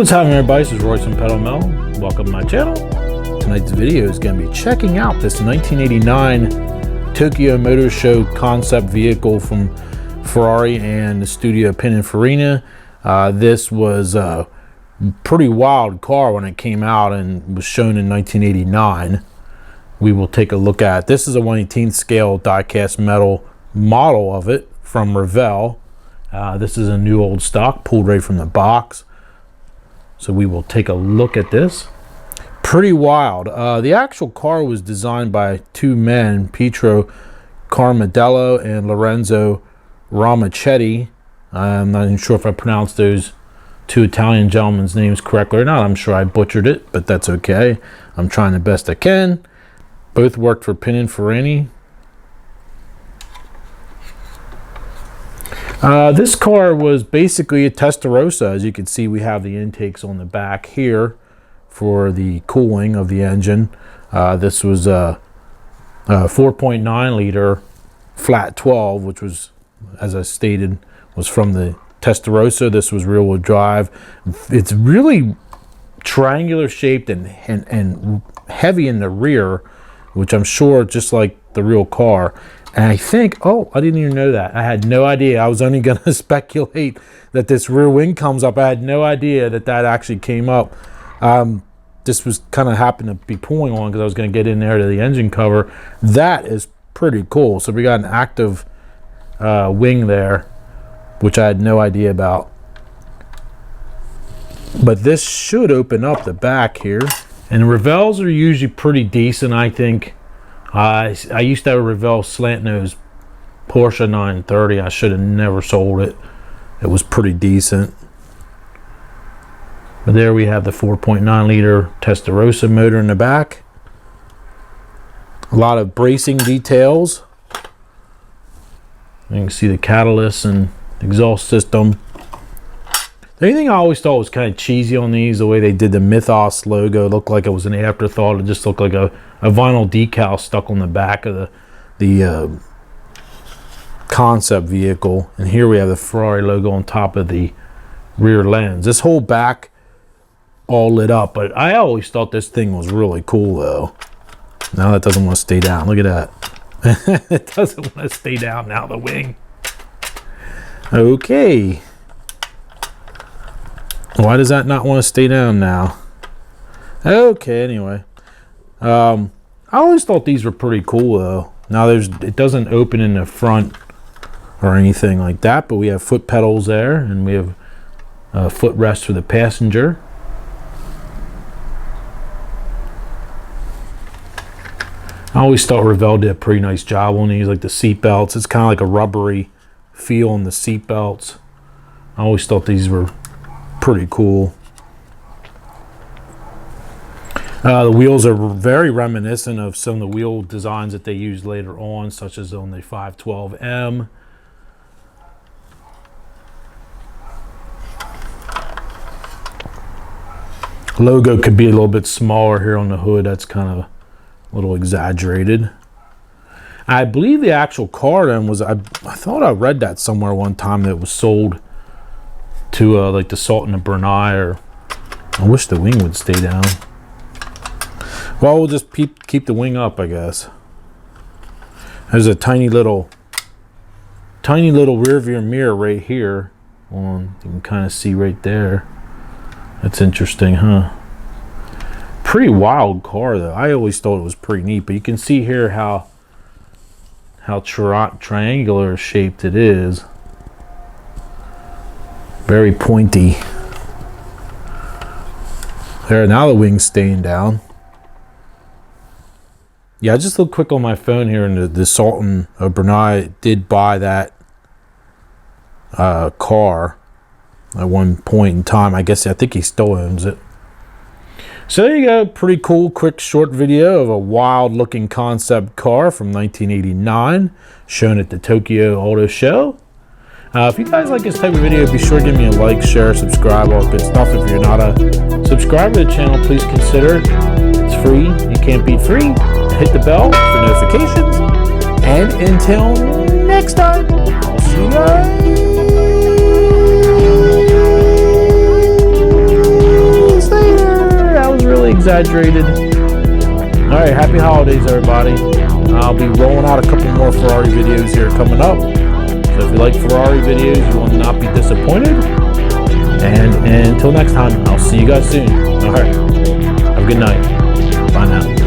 What's happening, everybody? This is Royce from Pedal Metal. Welcome to my channel. Tonight's video is going to be checking out this 1989 Tokyo Motor Show concept vehicle from Ferrari and the studio Pininfarina. This was a pretty wild car when it came out and was shown in 1989. We will take a look at it. This is a 1/18 scale die-cast metal model of it from Revell. This is a new old stock pulled right from the box. So we will take a look at this. Pretty wild. The actual car was designed by two men, Pietro Carmadello and Lorenzo Ramachetti. I'm not even sure if I pronounced those two Italian gentlemen's names correctly or not. I'm sure I butchered it, but that's okay. I'm trying the best I can. Both worked for Pininfarina. This car was basically a Testarossa. As you can see, we have the intakes on the back here for the cooling of the engine. This was a 4.9 liter flat 12, which was, as I stated, was from the Testarossa. This was rear-wheel drive. It's really triangular shaped and heavy in the rear, which I'm sure just like the real car. And I think, oh, I didn't even know that. I had no idea. I was only going to speculate that this rear wing comes up. I had no idea that that actually came up. This was kind of happened to be pulling on because I was going to get in there to the engine cover. That is pretty cool. So we got an active wing there, which I had no idea about. But this should open up the back here. And Revells are usually pretty decent, I think. I used to have a Revell slant nose Porsche 930. I should have never sold it. It was pretty decent. But there we have the 4.9 liter Testarossa motor in the back. A lot of bracing details. You can see the catalyst and exhaust system. The only thing I always thought was kind of cheesy on these, the way they did the MYTHOS logo. It looked like it was an afterthought. It just looked like a vinyl decal stuck on the back of the concept vehicle. And here we have the Ferrari logo on top of the rear lens. This whole back all lit up, but I always thought this thing was really cool though. Now that doesn't want to stay down. Look at that. It doesn't want to stay down now, the wing. Okay. Why does that not want to stay down now? Okay, anyway. I always thought these were pretty cool though. Now it doesn't open in the front or anything like that, but we have foot pedals there, and we have a footrest for the passenger. I always thought Revell did a pretty nice job on these, like the seat belts. It's kind of like a rubbery feel on the seat belts. I always thought these were pretty cool. The wheels are very reminiscent of some of the wheel designs that they used later on, such as on the 512M. Logo could be a little bit smaller here on the hood. That's kind of a little exaggerated. I believe the actual car then was, I thought I read that somewhere one time, that it was sold to like the Sultan of Brunei, or I wish the wing would stay down. Well, we'll just keep the wing up, I guess. There's a tiny little rear view mirror right here. You can kind of see right there. That's interesting, huh? Pretty wild car though. I always thought it was pretty neat, but you can see here how triangular shaped it is. Very pointy. There, now the wing's staying down. Yeah, I just looked quick on my phone here, and the Sultan of Brunei did buy that car at one point in time. I think he still owns it. So there you go. Pretty cool, quick, short video of a wild looking concept car from 1989 shown at the Tokyo Auto Show. If you guys like this type of video, be sure to give me a like, share, subscribe, all good stuff. If you're not a subscriber to the channel, please consider it. It's free. You can't beat free. Hit the bell for notifications. And until next time, I'll see you guys. exaggerated. Alright, happy holidays, everybody. I'll be rolling out a couple more Ferrari videos here coming up. So if you like Ferrari videos, you will not be disappointed. And until next time, I'll see you guys soon. Alright, have a good night. Bye now.